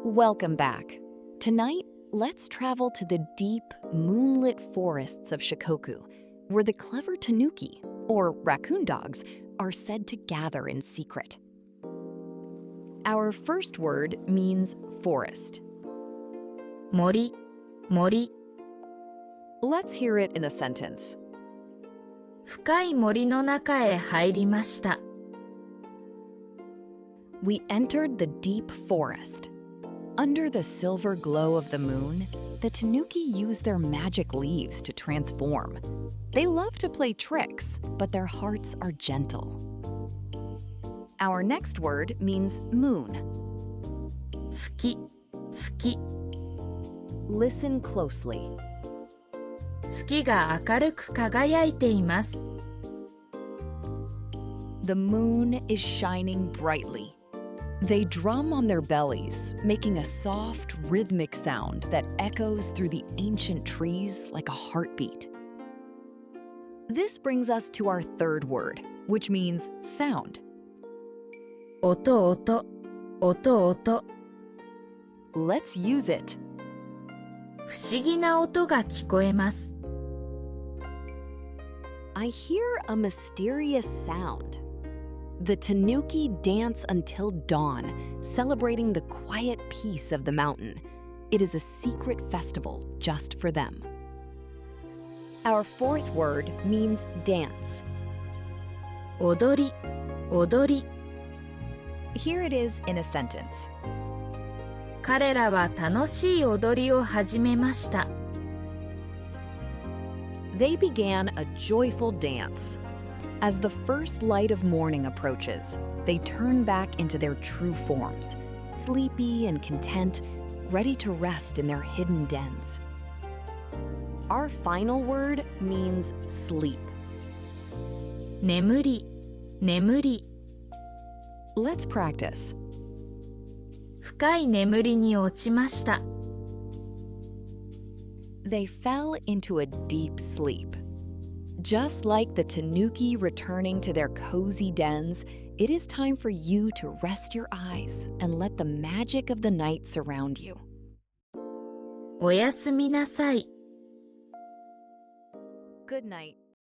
Welcome back. Tonight, let's travel to the deep, moonlit forests of Shikoku, where the clever Tanuki, or raccoon dogs, are said to gather in secret. Our first word means forest. mori, mori. Let's hear it in a sentence. 深い森の中へ入りました。We entered the deep forest. Under the silver glow of the moon, the Tanuki use their magic leaves to transform. They love to play tricks, but their hearts are gentle. Our next word means moon. 月、月。Listen closely. 月が明るく輝いています。The moon is shining brightly. They drum on their bellies, making a soft, rhythmic sound that echoes through the ancient trees like a heartbeat. This brings us to our third word, which means sound. 音、音、音、音。Let's use it. 不思議な音が聞こえます。I hear a mysterious sound. The Tanuki dance until dawn, celebrating the quiet peace of the mountain. It is a secret festival just for them. Our fourth word means dance. 踊り、踊り。Here it is in a sentence. 彼らは楽しい踊りを始めました。They began a joyful dance. As the first light of morning approaches, they turn back into their true forms, sleepy and content, ready to rest in their hidden dens. Our final word means sleep. 眠り、眠り。Let's practice. 深い眠りに落ちました。They fell into a deep sleep. Just like the Tanuki returning to their cozy dens, it is time for you to rest your eyes and let the magic of the night surround you. おやすみなさい。Good night.